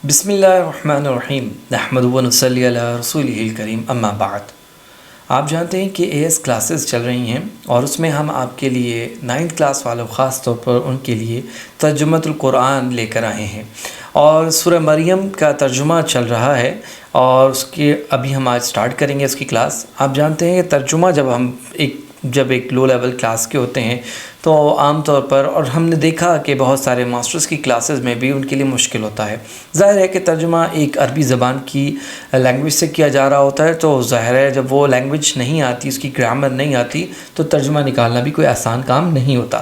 بسم اللہ الرحمن الرحیم نحمد و نصلی علی رسولہ الکریم اما بعد۔ آپ جانتے ہیں کہ اے ایس کلاسز چل رہی ہیں اور اس میں ہم آپ کے لیے 9th کلاس والوں خاص طور پر ان کے لیے ترجمۃ القرآن لے کر آئے ہیں، اور سورہ مریم کا ترجمہ چل رہا ہے اور اس کے ابھی ہم آج سٹارٹ کریں گے اس کی کلاس۔ آپ جانتے ہیں کہ ترجمہ جب ایک لو لیول کلاس کے ہوتے ہیں تو عام طور پر، اور ہم نے دیکھا کہ بہت سارے ماسٹرز کی کلاسز میں بھی ان کے لیے مشکل ہوتا ہے۔ ظاہر ہے کہ ترجمہ ایک عربی زبان کی لینگویج سے کیا جا رہا ہوتا ہے، تو ظاہر ہے جب وہ لینگویج نہیں آتی، اس کی گرامر نہیں آتی، تو ترجمہ نکالنا بھی کوئی آسان کام نہیں ہوتا۔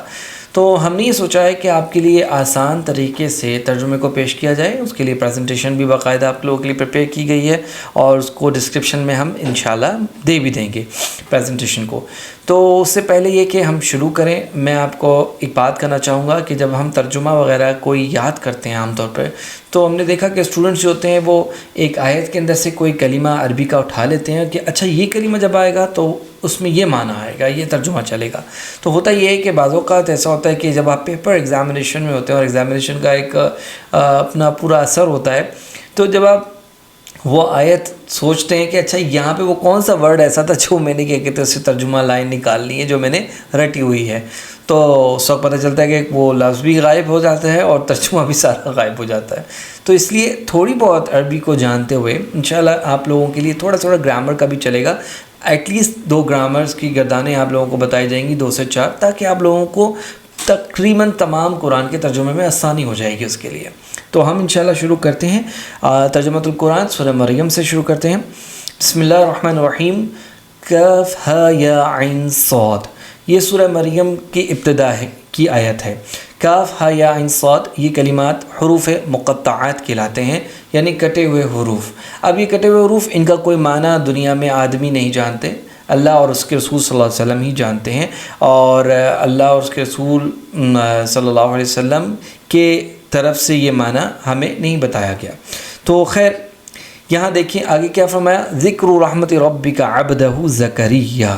تو ہم نے یہ سوچا ہے کہ آپ کے لیے آسان طریقے سے ترجمے کو پیش کیا جائے۔ اس کے لیے پریزنٹیشن بھی باقاعدہ آپ لوگوں کے لیے پریپیئر کی گئی ہے اور اس کو ڈسکرپشن میں ہم انشاءاللہ دے بھی دیں گے پریزنٹیشن کو۔ تو اس سے پہلے یہ کہ ہم شروع کریں، میں آپ کو ایک بات کرنا چاہوں گا کہ جب ہم ترجمہ وغیرہ کوئی یاد کرتے ہیں عام طور پر، تو ہم نے دیکھا کہ اسٹوڈنٹس جو ہوتے ہیں وہ ایک آیت کے اندر سے کوئی کلمہ عربی کا اٹھا لیتے ہیں کہ اچھا یہ کلمہ جب آئے گا تو اس میں یہ معنی آئے گا، یہ ترجمہ چلے گا۔ تو ہوتا یہ ہے کہ بعض اوقات ایسا ہوتا ہے کہ جب آپ پیپر ایگزامینیشن میں ہوتے ہیں اور ایگزامینیشن کا ایک اپنا پورا اثر ہوتا ہے، تو جب آپ وہ آیت سوچتے ہیں کہ اچھا یہاں پہ وہ کون سا ورڈ ایسا تھا جو میں نے کیا کہتے ہیں اس سے ترجمہ لائن نکالنی ہے جو میں نے رٹی ہوئی ہے، تو اس وقت پتہ چلتا ہے کہ وہ لفظ بھی غائب ہو جاتا ہے اور ترجمہ بھی سارا غائب ہو جاتا ہے۔ تو اس لیے تھوڑی بہت عربی کو جانتے ہوئے انشاءاللہ آپ لوگوں کے لیے تھوڑا گرامر کا بھی چلے گا، ایٹ لیسٹ 2 گرامرز کی گردانیں آپ لوگوں کو بتائی جائیں گی، 2 سے 4، تاکہ آپ لوگوں کو تقریباً تمام قرآن کے ترجمے میں آسانی ہو جائے گی اس کے لیے۔ تو ہم انشاءاللہ شروع کرتے ہیں ترجمۃ القرآن سورہ مریم سے شروع کرتے ہیں۔ بسم اللہ الرحمن الرحیم۔ کاف ہا یا عین صاد، یہ سورہ مریم کی ابتدا کی آیت ہے۔ کاف ہا یا عین صاد، یہ کلمات حروف مقطعات کہلاتے ہیں، یعنی کٹے ہوئے حروف۔ اب یہ کٹے ہوئے حروف، ان کا کوئی معنی دنیا میں آدمی نہیں جانتے، اللہ اور اس کے رسول صلی اللہ علیہ وسلم ہی جانتے ہیں، اور اللہ اور اس کے رسول صلی اللہ علیہ وسلم کے طرف سے یہ معنی ہمیں نہیں بتایا گیا۔ تو خیر، یہاں دیکھیں آگے کیا فرمایا، ذکر رحمت ربک عبدہ زکریا،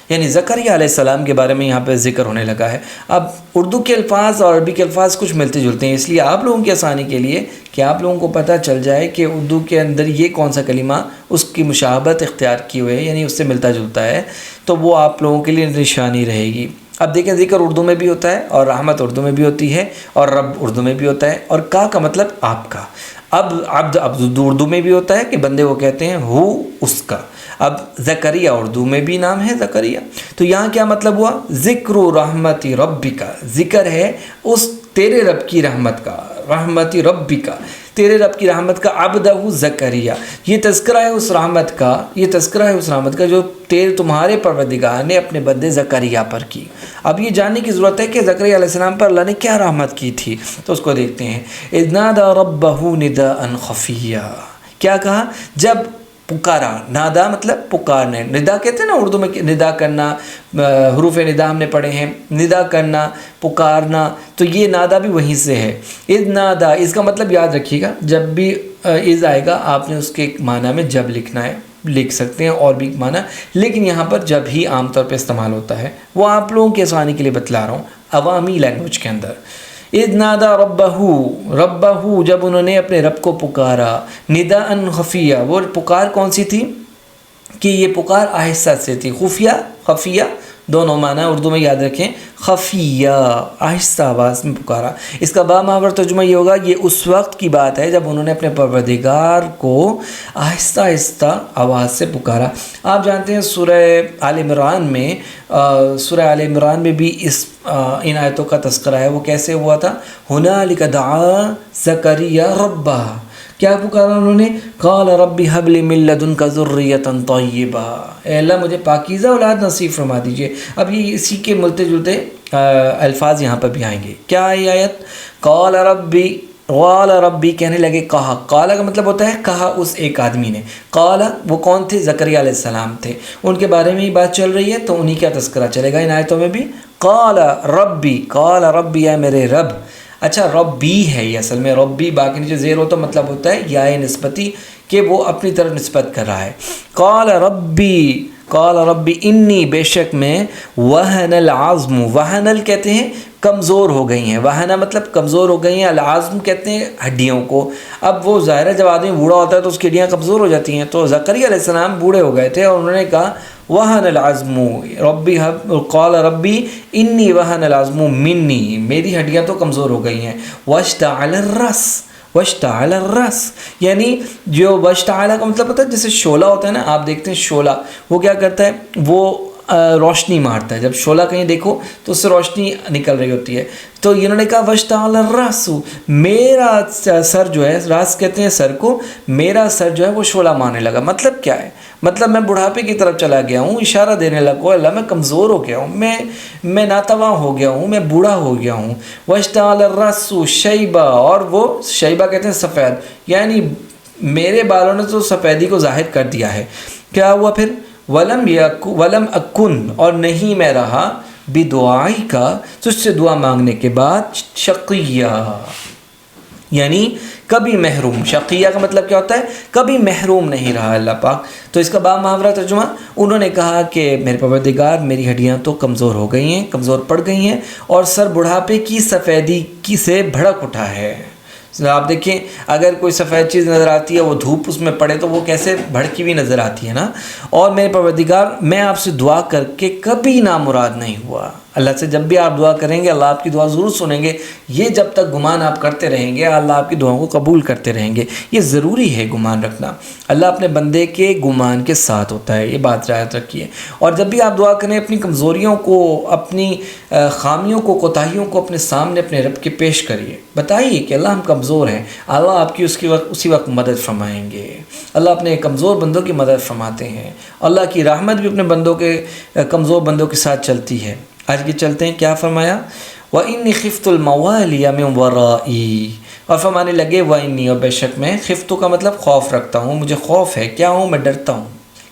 یعنی زکریا علیہ السلام کے بارے میں یہاں پہ ذکر ہونے لگا ہے۔ اب اردو کے الفاظ اور عربی کے الفاظ کچھ ملتے جلتے ہیں، اس لیے آپ لوگوں کی آسانی کے لیے کہ آپ لوگوں کو پتہ چل جائے کہ اردو کے اندر یہ کون سا کلمہ اس کی مشابہت اختیار کی ہوئے، یعنی اس سے ملتا جلتا ہے، تو وہ آپ لوگوں کے لیے نشانی رہے گی۔ اب دیکھیں، ذکر اردو میں بھی ہوتا ہے اور رحمت اردو میں بھی ہوتی ہے اور رب اردو میں بھی ہوتا ہے، اور کا مطلب آپ کا۔ اب عبد اردو میں بھی ہوتا ہے کہ بندے کو کہتے ہیں، ہو اس کا۔ اب زکریا اردو میں بھی نام ہے زکریا، تو یہاں کیا مطلب ہوا، ذکر رحمت ربک، ذکر ہے اس تیرے رب کی رحمت کا، رحمت ربک، تیرے رب کی رحمت کا، عبدہ زکریا، یہ تذکرہ ہے اس رحمت کا، یہ تذکرہ ہے اس رحمت کا جو تمہارے پروردگار نے اپنے بندے زکریا پر کی۔ اب یہ جاننے کی ضرورت ہے کہ زکریا علیہ السلام پر اللہ نے کیا رحمت کی تھی، تو اس کو دیکھتے ہیں۔ اذ نادى ربه نداء خفیا، کیا کہا، جب پکارا، نادا مطلب پکارنے، ندا کہتے ہیں نا اردو میں، ندا کرنا، حروف ندا ہم نے پڑھے ہیں، ندا کرنا، پکارنا، تو یہ نادا بھی وہیں سے ہے۔ اذ نادا، اس کا مطلب یاد رکھیے گا، جب بھی اذ آئے گا آپ نے اس کے معنی میں جب لکھنا ہے، لکھ سکتے ہیں اور بھی معنی، لیکن یہاں پر جب ہی عام طور پہ استعمال ہوتا ہے، وہ آپ لوگوں کی آسانی کے لیے بتلا رہا ہوں عوامی لینگویج کے اندر۔ اذ نادا ربہ، جب انہوں نے اپنے رب کو پکارا، نداء خفیہ، وہ پکار کون سی تھی کہ یہ پکار آہستہ سے تھی، خفیہ دونوں معنی اردو میں یاد رکھیں، خفیہ آہستہ آواز میں پکارا۔ اس کا بامعنی ترجمہ یہ ہوگا، یہ اس وقت کی بات ہے جب انہوں نے اپنے پروردگار کو آہستہ آہستہ آواز سے پکارا۔ آپ جانتے ہیں سورہ آل عمران میں بھی ان آیتوں کا تذکرہ ہے، وہ کیسے ہوا تھا، ہنالک دعا زکریا ربہ، کیا پکارا انہوں نے، قال رب هب لي من لدنك ذرية طیبہ، اے اللہ مجھے پاکیزہ اولاد نصیب فرما دیجئے۔ اب یہ اسی کے ملتے جلتے الفاظ یہاں پر بھی آئیں گے۔ کیا یہ آیت، قال ربی کہنے لگے، کہا، قال کا مطلب ہوتا ہے کہا اس ایک آدمی نے، قال وہ کون تھے، زکریا علیہ السلام تھے، ان کے بارے میں ہی بات چل رہی ہے، تو انہی کا تذکرہ چلے گا ان آیتوں میں بھی۔ قال ربی، اے میرے رب۔ اچھا، ربی ہے یہ اصل میں، ربی باقی نیچے زیر ہو تو مطلب ہوتا ہے یا نسبتی، کہ وہ اپنی طرف نسبت کر رہا ہے۔ قال ربی، قال ربی انی، بے شک میں، وہن العظم، وہنل کہتے ہیں کمزور ہو گئی ہیں، وہنا مطلب کمزور ہو گئی ہیں، العظم کہتے ہیں ہڈیوں کو۔ اب وہ ظاہر ہے جب آدمی بوڑھا ہوتا ہے تو اس کی ہڈیاں کمزور ہو جاتی ہیں، تو زکریا علیہ السلام بوڑھے ہو گئے تھے اور انہوں نے کہا وہن العظم ربی، قال ربی انی وہن العظم منی، میری ہڈیاں تو کمزور ہو گئی ہیں، واشتعل الرأس، واشتعل الرأس یعنی جو واشتعل کا مطلب ہوتا ہے جیسے شعلہ ہوتا ہے نا، آپ دیکھتے ہیں شعلہ وہ کیا کرتا ہے، وہ روشنی مارتا ہے، جب شعلہ کہیں دیکھو تو اس سے روشنی نکل رہی ہوتی ہے، تو انہوں نے کہا واشتعل الرأس، میرا سر جو ہے، راس کہتے ہیں سر کو، میرا سر جو ہے وہ شعلہ مارنے لگا۔ مطلب کیا ہے؟ مطلب میں بڑھاپے کی طرف چلا گیا ہوں، اشارہ دینے لگا اللہ میں کمزور ہو گیا ہوں، میں ناتواں ہو گیا ہوں، میں بوڑھا ہو گیا ہوں۔ واشتعل الرأس شیبہ، اور وہ شیبہ کہتے ہیں سفید، یعنی میرے بالوں نے تو سفیدی کو ظاہر کر دیا ہے۔ کیا ہوا پھر؟ ولم اکن، اور نہیں میں رہا، بدعائی کا، تجھ سے دعا مانگنے کے بعد، شقیہ یعنی کبھی محروم۔ شقیہ کا مطلب کیا ہوتا ہے؟ کبھی محروم نہیں رہا اللہ پاک۔ تو اس کا با محاورہ ترجمہ، انہوں نے کہا کہ میرے پروردگار میری ہڈیاں تو کمزور ہو گئی ہیں، کمزور پڑ گئی ہیں، اور سر بڑھاپے کی سفیدی کی سے بھڑک اٹھا ہے۔ آپ دیکھیں اگر کوئی سفید چیز نظر آتی ہے، وہ دھوپ اس میں پڑے تو وہ کیسے بھڑکی ہوئی نظر آتی ہے نا۔ اور میرے پروردگار میں آپ سے دعا کر کے کبھی نامراد نہیں ہوا۔ اللہ سے جب بھی آپ دعا کریں گے اللہ آپ کی دعا ضرور سنیں گے، یہ جب تک گمان آپ کرتے رہیں گے اللہ آپ کی دعاؤں کو قبول کرتے رہیں گے۔ یہ ضروری ہے گمان رکھنا، اللہ اپنے بندے کے گمان کے ساتھ ہوتا ہے، یہ بات یاد رکھیے۔ اور جب بھی آپ دعا کریں اپنی کمزوریوں کو، اپنی خامیوں کو، کوتاہیوں کو اپنے سامنے اپنے رب کے پیش کریے، بتائیے کہ اللہ ہم کمزور ہیں، اللہ آپ کی اسی وقت مدد فرمائیں گے۔ اللہ اپنے کمزور بندوں کی مدد فرماتے ہیں، اللہ کی رحمت بھی اپنے بندوں کے کمزور بندوں کے ساتھ چلتی ہے۔ آج کے چلتے ہیں، کیا فرمایا؟ وَإِنِّي خِفْتُ الْمَوَالِيَ مِنْ وَرَائِي، اور فرمانے لگے وَإِنِّي، اور بے شک میں، خفتو کا مطلب خوف رکھتا ہوں، مجھے خوف ہے، کیا ہوں میں ڈرتا ہوں۔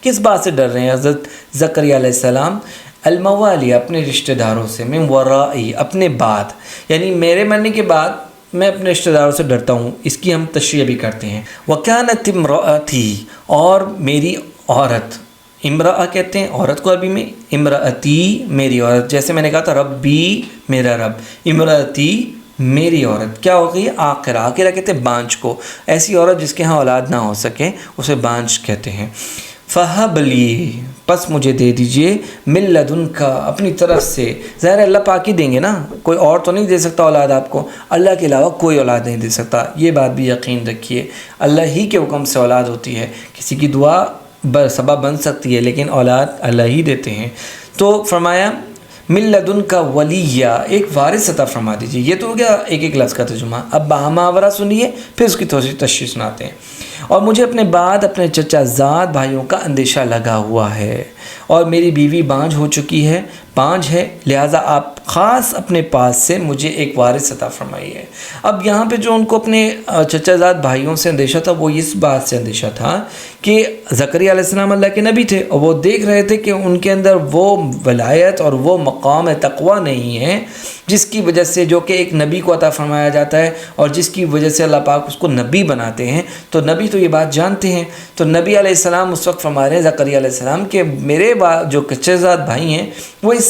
کس بات سے ڈر رہے ہیں حضرت زکریا علیہ السلام؟ الموالی، اپنے رشتہ داروں سے، من ورائی، اپنے بعد، یعنی میرے مرنے کے بعد میں اپنے رشتہ داروں سے ڈرتا ہوں۔ اس کی ہم تشریح بھی کرتے ہیں۔ وَكَانَتِ امْرَأَتِي، اور میری عورت، امرأہ کہتے ہیں عورت کو عربی میں، امرأتی میری عورت، جیسے میں نے کہا تھا ربی میرا رب، امرأتی میری عورت کیا ہو گئی؟ آخرہ، آخرہ کہتے ہیں بانجھ کو، ایسی عورت جس کے ہاں اولاد نہ ہو سکے اسے بانجھ کہتے ہیں۔ فہب لی، پس مجھے دے دیجئے، من لدنک، اپنی طرف سے، ظاہر اللہ پاک ہی دیں گے نا، کوئی اور تو نہیں دے سکتا اولاد آپ کو، اللہ کے علاوہ کوئی اولاد نہیں دے سکتا، یہ بات بھی یقین رکھیے، اللہ ہی کے حکم سے اولاد ہوتی ہے، کسی کی دعا سبب بن سکتی ہے لیکن اولاد اللہ ہی دیتے ہیں۔ تو فرمایا من لدنک ولیہ، ایک وارث عطا فرما دیجیے۔ یہ تو ہو گیا ایک ایک لفظ کا ترجمہ، اب محاورہ سنیے پھر اس کی تھوڑی تشریح سناتے ہیں۔ اور مجھے اپنے بعد اپنے چچا زاد بھائیوں کا اندیشہ لگا ہوا ہے، اور میری بیوی بانجھ ہو چکی ہے، بانجھ ہے، لہٰذا آپ خاص اپنے پاس سے مجھے ایک وارث عطا فرمائیے۔ اب یہاں پہ جو ان کو اپنے چچا زاد بھائیوں سے اندیشہ تھا وہ اس بات سے اندیشہ تھا کہ زکریا علیہ السلام اللہ کے نبی تھے، اور وہ دیکھ رہے تھے کہ ان کے اندر وہ ولایت اور وہ مقام تقویٰ نہیں ہے جس کی وجہ سے، جو کہ ایک نبی کو عطا فرمایا جاتا ہے اور جس کی وجہ سے اللہ پاک اس کو نبی بناتے ہیں۔ تو نبی تو یہ بات جانتے ہیں، تو نبی علیہ السلام اس وقت فرما رہے ہیں زکریا علیہ السلام کہ میرے جو چچا زاد بھائی ہیں وہ اس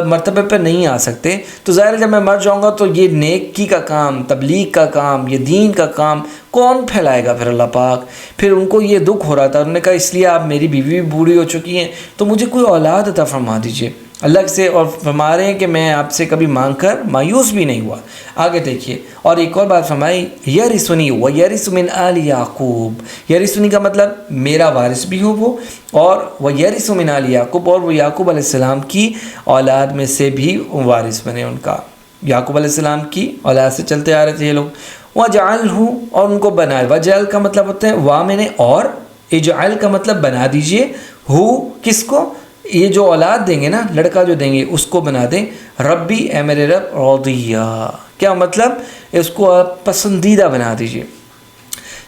مرتبے پر نہیں آ سکتے، تو ظاہر جب میں مر جاؤں گا تو یہ نیکی کا کام، تبلیغ کا کام، یہ دین کا کام کون پھیلائے گا؟ پھر اللہ پاک، پھر ان کو یہ دکھ ہو رہا تھا، انہوں نے کہا اس لیے آپ میری بیوی بھی بوڑھی ہو چکی ہیں تو مجھے کوئی اولاد عطا فرما دیجیے اللہ سے، اور فرما رہے ہیں کہ میں آپ سے کبھی مانگ کر مایوس بھی نہیں ہوا۔ آگے دیکھیے، اور ایک اور بات فرمائی، یرثنی ویرث من آل یعقوب، یرثنی کا مطلب میرا وارث بھی ہو وہ، اور ویرث من آل یعقوب، اور وہ یعقوب علیہ السلام کی اولاد میں سے بھی وارث بنے ان کا، یعقوب علیہ السلام کی اولاد سے چلتے آ رہے تھے یہ لوگ۔ وَجَعَلْهُ، اور ان کو بنائے، وجعل کا مطلب ہوتا ہے وا میں نے اور، اجعل کا مطلب بنا دیجئے، ہو کس کو؟ یہ جو اولاد دیں گے نا، لڑکا جو دیں گے اس کو بنا دیں، ربی اے میرے رب، رضیہ، کیا مطلب؟ اس کو آپ پسندیدہ بنا دیجئے۔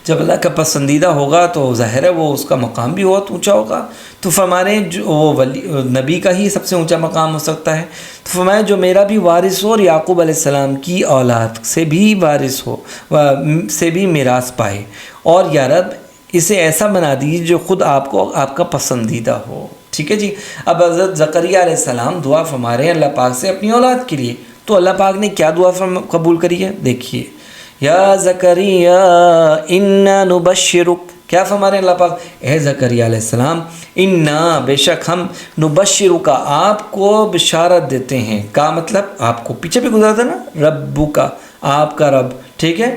جب اللہ کا پسندیدہ ہوگا تو ظاہر ہے وہ اس کا مقام بھی بہت اونچا ہوگا، تو فرمانے جو وہ نبی کا ہی سب سے اونچا مقام ہو سکتا ہے، تو فرمائے جو میرا بھی وارث ہو اور یعقوب علیہ السلام کی اولاد سے بھی وارث ہو، سے بھی میراث پائے، اور یا رب اسے ایسا بنا دیجیے جو خود آپ کو آپ کا پسندیدہ ہو۔ ٹھیک ہے جی. اب حضرت زکریا علیہ السلام دعا فرما رہے ہیں اللہ پاک سے اپنی اولاد کے لیے. تو اللہ پاک نے کیا دعا قبول کری ہے دیکھیے. یا زکریا انا نبشرک، کیا فرما رہے ہیں اللہ پاک؟ اے زکریا علیہ السلام، انا بے شک ہم، نبشرک آپ کو بشارت دیتے ہیں. کا مطلب آپ کو پیچھے بھی گزرا تھا نا، ربو کا آپ کا رب، ٹھیک ہے.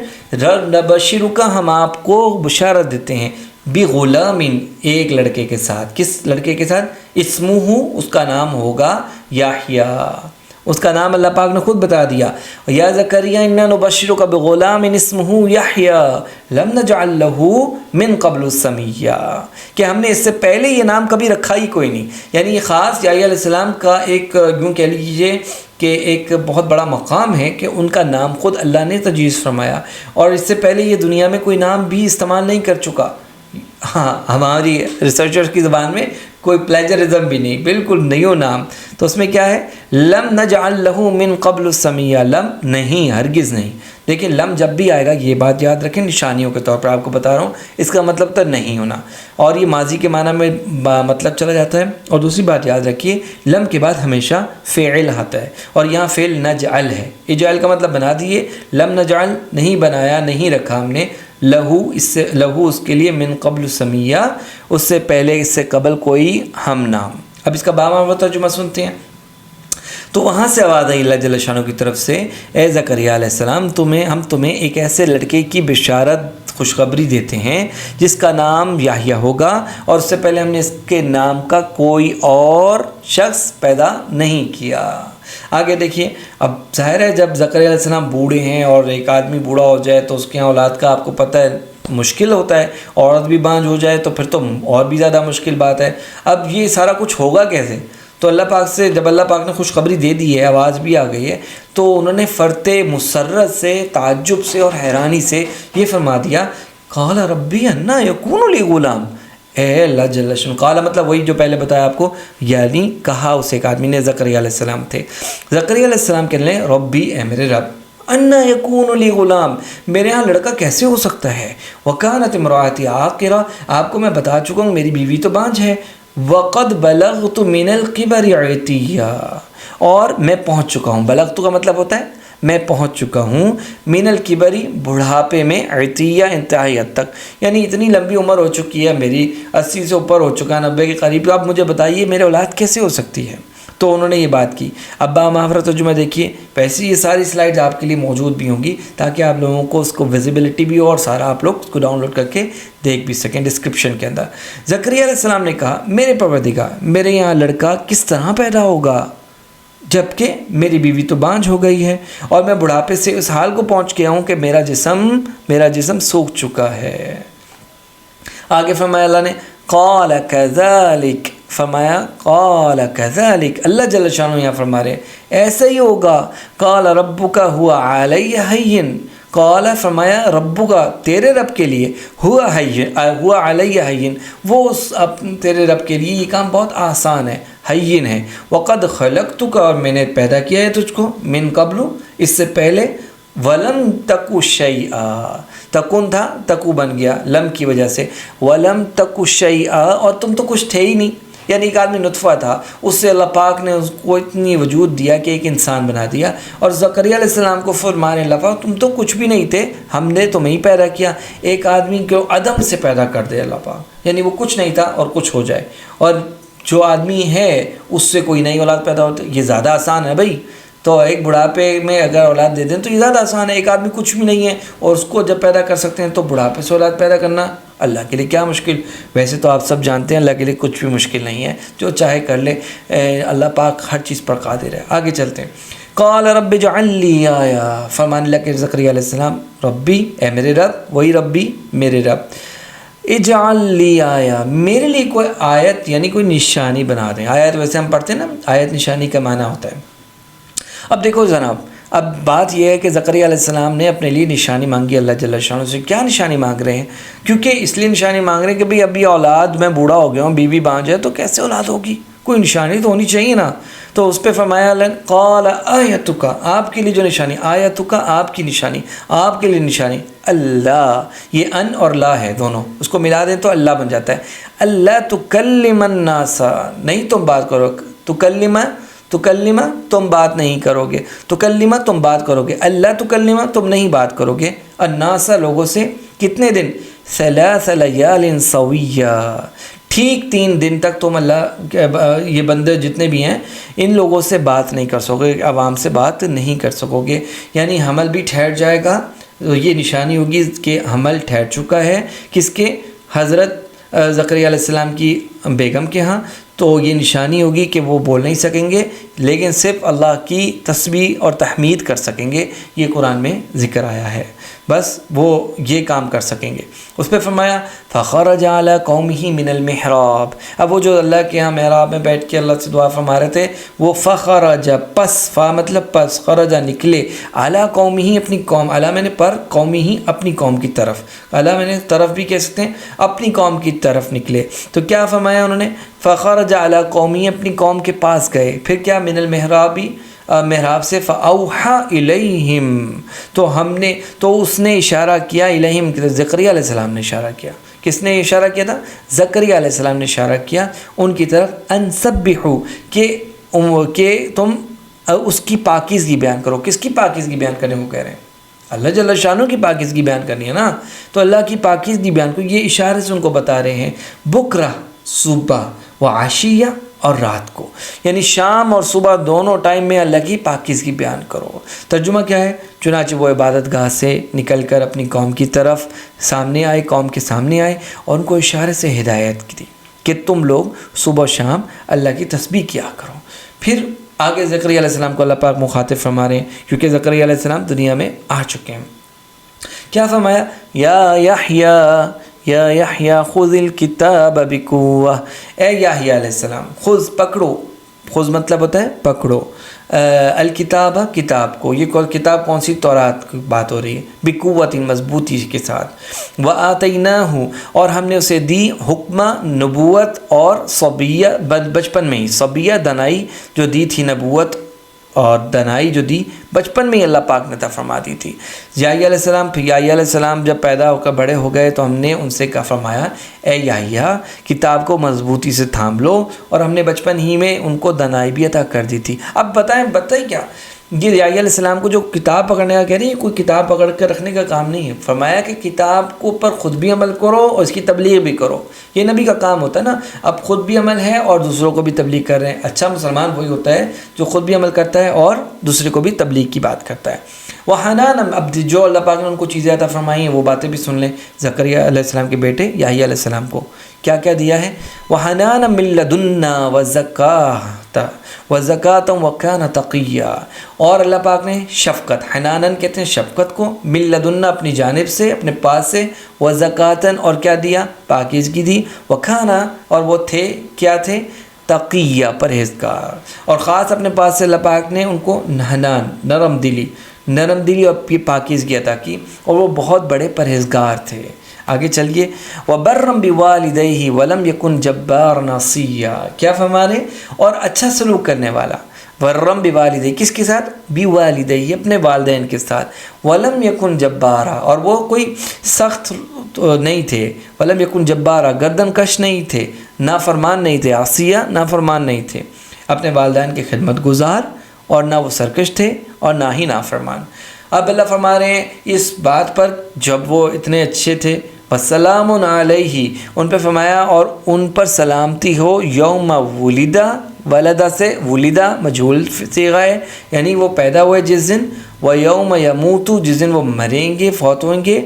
نبشرک ہم آپ کو بشارت دیتے ہیں، بغلام ایک لڑکے کے ساتھ. کس لڑکے کے ساتھ؟ اسمہ اس کا نام ہوگا یحییٰ. اس کا نام اللہ پاک نے خود بتا دیا. یا زکریا انا نبشرک بغلام اسمہ یحییٰ لم نجعل لہ من قبل سمیہ، کہ ہم نے اس سے پہلے یہ نام کبھی رکھا ہی کوئی نہیں. یعنی یہ خاص یحییٰ علیہ السلام کا ایک یوں کہہ لیجیے کہ ایک بہت بڑا مقام ہے کہ ان کا نام خود اللہ نے تجویز فرمایا، اور اس سے پہلے یہ دنیا میں کوئی نام بھی استعمال نہیں کر چکا. ہاں ہماری ریسرچرز کی زبان میں کوئی پلیجرزم بھی نہیں، بالکل نیو نام. تو اس میں کیا ہے؟ لم نجعل لہ من قبل سمیہ، لم نہیں، ہرگز نہیں. لیکن لم جب بھی آئے گا یہ بات یاد رکھیں، نشانیوں کے طور پر آپ کو بتا رہا ہوں، اس کا مطلب تو نہیں ہونا، اور یہ ماضی کے معنی میں مطلب چلا جاتا ہے. اور دوسری بات یاد رکھیے، لم کے بعد ہمیشہ فعل آتا ہے، اور یہاں فعل نجعل ہے. اجعل کا مطلب بنا دیے، لم نجعل نہیں بنایا، نہیں رکھا ہم نے، لہو اس سے، لہو اس کے لیے، من قبل سمیہ اس سے پہلے، اس سے قبل کوئی ہم نام. اب اس کا بامعنی ترجمہ سنتے ہیں. تو وہاں سے آواز آئی اللہ جل شانہ کی طرف سے، اے زکریا علیہ السلام ہم تمہیں ایک ایسے لڑکے کی بشارت خوشخبری دیتے ہیں جس کا نام یحییٰ ہوگا، اور اس سے پہلے ہم نے اس کے نام کا کوئی اور شخص پیدا نہیں کیا. آگے دیکھیے. اب ظاہر ہے جب زکریا علیہ السلام بوڑھے ہیں، اور ایک آدمی بوڑھا ہو جائے تو اس کے اولاد کا آپ کو پتہ ہے مشکل ہوتا ہے، عورت بھی بانجھ ہو جائے تو پھر تو اور بھی زیادہ مشکل بات ہے. اب یہ سارا کچھ ہوگا کیسے؟ تو اللہ پاک سے جب اللہ پاک نے خوشخبری دے دی ہے، آواز بھی آ گئی ہے، تو انہوں نے فرط مسرت سے، تعجب سے اور حیرانی سے یہ فرما دیا، قال ربی انا یکون لی غلام. اے اللہ جل شانہ، قال مطلب وہی جو پہلے بتایا آپ کو، یعنی کہا اس ایک آدمی نے، زکریا علیہ السلام تھے. زکریا علیہ السلام کہنے لیں، ربی اے میرے رب، انا یکون لی غلام، میرے ہاں لڑکا کیسے ہو سکتا ہے، وکانت امراتی عاقرہ، آپ کو میں بتا چکا ہوں میری بیوی تو بانجھ ہے، وقد بلغت من الکبر عتیہ، اور میں پہنچ چکا ہوں. بلغت کا مطلب ہوتا ہے میں پہنچ چکا ہوں، من الکبری بڑھاپے میں، عتیہ انتہائی حد تک، یعنی اتنی لمبی عمر ہو چکی ہے میری، 80 سے اوپر ہو چکا ہے، 90 کے قریب. اب مجھے بتائیے میرے اولاد کیسے ہو سکتی ہے؟ تو انہوں نے یہ بات کی. اب بامعنی ترجمہ دیکھیے. ویسے یہ ساری سلائڈز آپ کے لیے موجود بھی ہوں گی تاکہ آپ لوگوں کو اس کو ویزیبلٹی بھی ہو، اور سارا آپ لوگ اس کو ڈاؤن لوڈ کر کے دیکھ بھی سکیں ڈسکرپشن کے اندر. زکریا علیہ السلام نے کہا، میرے پروردگار، میرے یہاں لڑکا کس طرح پیدا ہوگا جبکہ میری بیوی تو بانجھ ہو گئی ہے، اور میں بڑھاپے سے اس حال کو پہنچ گیا ہوں کہ میرا جسم سوکھ چکا ہے. آگے فرمایا اللہ نے، قال کذالک، فرمایا قال کذالک، اللہ جل شانہ یہاں فرما رہے ایسا ہی ہوگا. قال ربک هو علی ہین، قال فرمایا ربک تیرے رب کے لیے، هو علی ہین، وہ تیرے رب کے لیے یہ کام بہت آسان ہے، ہین ہے. وقد خلقتک، اور میں نے پیدا کیا ہے تجھ کو، من قبل اس سے پہلے، ولم تکو شیئا، تکن تھا تکو بن گیا لم کی وجہ سے، ولم تکو شیئا، اور تم تو کچھ تھے ہی نہیں. یعنی ایک آدمی نطفہ تھا، اس سے اللہ پاک نے اس کو اتنی وجود دیا کہ ایک انسان بنا دیا. اور زکریا علیہ السلام کو فرمانے لگا، تم تو کچھ بھی نہیں تھے، ہم نے تمہیں ہی پیدا کیا. ایک آدمی کو عدم سے پیدا کر دے اللہ پاک، یعنی وہ کچھ نہیں تھا اور کچھ ہو جائے. اور جو آدمی ہے اس سے کوئی نئی اولاد پیدا ہوتی، یہ زیادہ آسان ہے بھائی. تو ایک بڑھاپے میں اگر اولاد دے دیں تو یہ زیادہ آسان ہے. ایک آدمی کچھ بھی نہیں ہے اور اس کو جب پیدا کر سکتے ہیں، تو بڑھاپے سے اولاد پیدا کرنا اللہ کے لیے کیا مشکل. ویسے تو آپ سب جانتے ہیں اللہ کے لیے کچھ بھی مشکل نہیں ہے، جو چاہے کر لے. اللہ پاک ہر چیز پر قادر ہے. آگے چلتے ہیں. قال رب اجعل لی آیا، فرمان اللہ کے زکریا علیہ السلام، ربی اے میرے رب، وہی ربی میرے رب، اجعل لی آیا، میرے لیے کوئی آیت یعنی کوئی نشانی بنا دیں. آیت ویسے ہم پڑھتے ہیں نا، آیت نشانی کا معنی ہوتا ہے. اب دیکھو جناب، اب بات یہ ہے کہ زکریا علیہ السلام نے اپنے لیے نشانی مانگی اللہ جل شانہ سے. کیا نشانی مانگ رہے ہیں؟ کیونکہ اس لیے نشانی مانگ رہے ہیں کہ بھئی ابھی اولاد، میں بوڑھا ہو گیا ہوں، بیوی بانجھ ہے، تو کیسے اولاد ہوگی؟ کوئی نشانی تو ہونی چاہیے نا. تو اس پہ فرمایا قال آیتک، آپ کے لیے جو نشانی، آیتک آپ کی نشانی، آپ کے لیے نشانی، اللہ، یہ ان اور لا ہے دونوں، اس کو ملا دیں تو اللہ بن جاتا ہے. اللہ تکلم الناس، نہیں تم بات کرو، تکلم تم بات نہیں کرو گے، تکلم تم بات کرو گے، اللہ تکلم تم نہیں بات کرو گے، الناس لوگوں سے، کتنے دن، ثلاث لیال سویہ، ٹھیک 3 دن تک تم اللہ یہ بندے جتنے بھی ہیں ان لوگوں سے بات نہیں کر سکو گے، عوام سے بات نہیں کر سکو گے. یعنی حمل بھی ٹھہر جائے گا، یہ نشانی ہوگی کہ حمل ٹھہر چکا ہے، کس کے، حضرت زکریا علیہ السلام کی بیگم کے ہاں. تو یہ نشانی ہوگی کہ وہ بول نہیں سکیں گے لیکن صرف اللہ کی تسبیح اور تحمید کر سکیں گے، یہ قرآن میں ذکر آیا ہے، بس وہ یہ کام کر سکیں گے. اس پہ فرمایا فخرج علی قومہ من المحراب، اب وہ جو اللہ کے یہاں محراب میں بیٹھ کے اللہ سے دعا فرما رہے تھے، وہ فخرج، پس، فا مطلب پس، خرج نکلے، علی قومہ اپنی قوم، علی میں نے پر، قومہ اپنی قوم کی طرف، علی میں نے طرف بھی کہہ سکتے ہیں، اپنی قوم کی طرف نکلے. تو کیا فرمایا انہوں نے، فخرج علی قومی، اپنی قوم کے پاس گئے، پھر کیا، من المحرابی، محراب سے، فاوحا الیہم، تو اس نے اشارہ کیا، الیہم زکریا علیہ السلام نے اشارہ کیا. کس نے اشارہ کیا تھا؟ زکریا علیہ السلام نے اشارہ کیا ان کی طرف، ان سبحوا، کہ تم اس کی پاکیزگی بیان کرو. کس کی پاکیزگی بیان کرنے کو کہہ رہے ہیں؟ اللہ جل شانہ کی پاکیزگی بیان کرنی ہے نا، تو اللہ کی پاکیزگی بیان کرو. یہ اشارے سے ان کو بتا رہے ہیں، بکرہ صبح، و عشیہ اور رات کو، یعنی شام اور صبح دونوں ٹائم میں اللہ کی پاکیزگی بیان کرو. ترجمہ کیا ہے؟ چنانچہ وہ عبادت گاہ سے نکل کر اپنی قوم کی طرف سامنے آئے، قوم کے سامنے آئے اور ان کو اشارے سے ہدایت کی کہ تم لوگ صبح و شام اللہ کی تسبیح کیا کرو. پھر آگے زکریا علیہ السلام کو اللہ پاک مخاطب فرما رہے ہیں کیونکہ زکریا علیہ السلام دنیا میں آ چکے ہیں. کیا فرمایا؟ یا یحییٰ خذ الکتاب بقوہ، اے یحییٰ علیہ السلام، خذ پکڑو، خذ مطلب ہوتا ہے پکڑو، الکتاب کتاب کو، یہ کتاب کون سی؟ تورات کی بات ہو رہی ہے، بقوۃ مضبوطی کے ساتھ، وآتیناہ اور ہم نے اسے دی حکمہ، نبوت اور صبیہ، بچپن میں ہی، صبیہ دنائی جو دی تھی، نبوت اور دنائی جو دی بچپن میں ہی اللہ پاک نے عطا فرما دی تھی. یحییٰ علیہ السلام، پھر یحییٰ علیہ السلام جب پیدا ہو کر بڑے ہو گئے تو ہم نے ان سے کہا، فرمایا اے یحییٰ کتاب کو مضبوطی سے تھام لو، اور ہم نے بچپن ہی میں ان کو دنائی بھی عطا کر دی تھی. اب بتائیں کیا یہ یحییٰ علیہ السلام کو جو کتاب پکڑنے کا کہہ رہے ہیں، کوئی کتاب پکڑ کر رکھنے کا کام نہیں ہے. فرمایا کہ کتاب کو پر خود بھی عمل کرو اور اس کی تبلیغ بھی کرو، یہ نبی کا کام ہوتا ہے نا. اب خود بھی عمل ہے اور دوسروں کو بھی تبلیغ کر رہے ہیں. اچھا مسلمان وہی ہوتا ہے جو خود بھی عمل کرتا ہے اور دوسرے کو بھی تبلیغ کی بات کرتا ہے. وحنان، اب جو اللہ پاک نے ان کو چیزیں عطا فرمائی ہیں وہ باتیں بھی سن لیں. زکریا علیہ السلام کے بیٹے یحییٰ علیہ السلام کو کیا کیا دیا ہے؟ وحنان من لدنا وزکاۃ وکان تقیہ، اور اللہ پاک نے شفقت، حنانن کہتے ہیں شفقت کو، من لدنا اپنی جانب سے، اپنے پاس سے، وزکاتن اور کیا دیا؟ پاکیزگی دی، وکانا اور وہ تھے، کیا تھے؟ تقیہ، پرہیزگار. اور خاص اپنے پاس سے اللہ پاک نے ان کو حنان، نرم دلی اور پاکیزگی عطا کی، اور وہ بہت بڑے پرہیزگار تھے. آگے چلیے، وَبَرًّا بِوَالِدَيْهِ وَلَمْ يَكُنْ جَبَّارًا عَصِيًّا، کیا فرما رہے؟ اور اچھا سلوک کرنے والا. وَرًّا بِوَالِدَيْهِ، کس کے ساتھ؟ بِوَالِدَيْهِ، اپنے والدین کے ساتھ. وَلَمْ يَكُنْ جَبَّارًا، اور وہ کوئی سخت نہیں تھے. وَلَمْ يَكُنْ جَبَّارًا، گردن کش نہیں تھے، نافرمان نہیں تھے. عَصِيًّا، نافرمان نہیں تھے، اپنے والدین کے خدمت گزار، اور نہ وہ سرکش تھے اور نہ ہی نافرمان. اب اللہ فرما رہے ہیں اس بات پر جب وہ اتنے اچھے تھے، وَسَلَامٌ عَلَيْهِ، ان پہ فرمایا اور ان پر سلامتی ہو، یوم ولدہ، ولدہ سے ولدہ مجہول صیغہ ہے، یعنی وہ پیدا ہوئے جس دن، وَيَوْمَ يَمُوتُ، جس دن وہ مریں گے، فوت ہوئیں گے.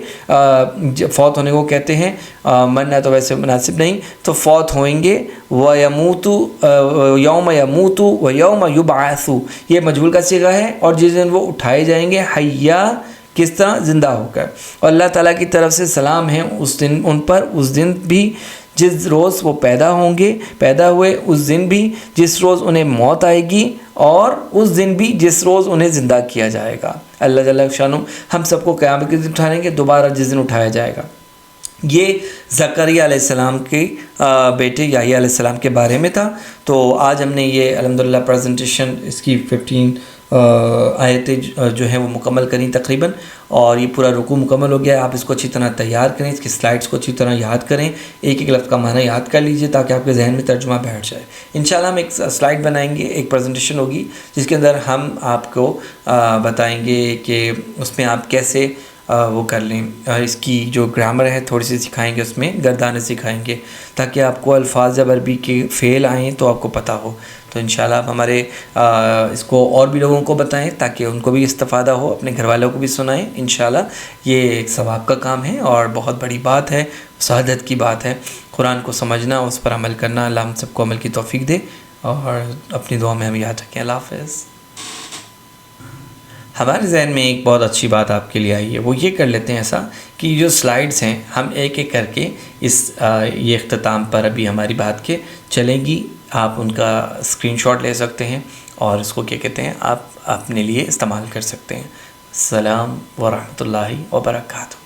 فوت ہونے کو کہتے ہیں، مرنا تو ویسے مناسب نہیں، تو فوت ہوئیں گے. وَيَمُوتُ، یوم یموت، وَيَوْمَ يُبْعَثُ، یہ مجہول کا صیغہ ہے، اور جس دن وہ اٹھائے جائیں گے، حیا، کس طرح؟ زندہ ہو کر. اور اللہ تعالیٰ کی طرف سے سلام ہے اس دن ان پر، اس دن بھی جس روز وہ پیدا ہوں گے، پیدا ہوئے، اس دن بھی جس روز انہیں موت آئے گی، اور اس دن بھی جس روز انہیں زندہ کیا جائے گا. اللہ جل شانہ ہم سب کو قیامت کے دن اٹھائیں گے، دوبارہ جس دن اٹھایا جائے گا. یہ زکریا علیہ السلام کے بیٹے یحییٰ علیہ السلام کے بارے میں تھا۔ تو آج ہم نے یہ الحمدللہ پریزنٹیشن اس کی 15 آیتیں جو ہیں وہ مکمل کریں تقریباً، اور یہ پورا رکوع مکمل ہو گیا ہے۔ آپ اس کو اچھی طرح تیار کریں، اس کی سلائڈس کو اچھی طرح یاد کریں، ایک ایک لفظ کا معنی یاد کر لیجئے تاکہ آپ کے ذہن میں ترجمہ بیٹھ جائے۔ انشاءاللہ ہم ایک سلائڈ بنائیں گے، ایک پریزنٹیشن ہوگی جس کے اندر ہم آپ کو بتائیں گے کہ اس میں آپ کیسے وہ کر لیں، اس کی جو گرامر ہے تھوڑی سی سکھائیں گے، اس میں گردانیں سکھائیں گے تاکہ آپ کو الفاظ جب عربی کے فعل آئیں تو آپ کو پتہ ہو۔ تو انشاءاللہ آپ ہمارے اس کو اور بھی لوگوں کو بتائیں تاکہ ان کو بھی استفادہ ہو، اپنے گھر والوں کو بھی سنائیں۔ انشاءاللہ یہ ایک ثواب کا کام ہے اور بہت بڑی بات ہے، سعادت کی بات ہے۔ قرآن کو سمجھنا، اس پر عمل کرنا، اللہ ہم سب کو عمل کی توفیق دے، اور اپنی دعا میں ہمیں یاد رکھیں۔ اللہ حافظ۔ ہمارے ذہن میں ایک بہت اچھی بات آپ کے لیے آئی ہے، وہ یہ کر لیتے ہیں ایسا کہ جو سلائیڈز ہیں ہم ایک ایک کر کے یہ اختتام پر ابھی ہماری بات کے چلیں گی، آپ ان کا اسکرین شاٹ لے سکتے ہیں اور اس کو کیا کہتے ہیں آپ اپنے لیے استعمال کر سکتے ہیں۔ السلام ورحمۃ اللہ وبرکاتہ۔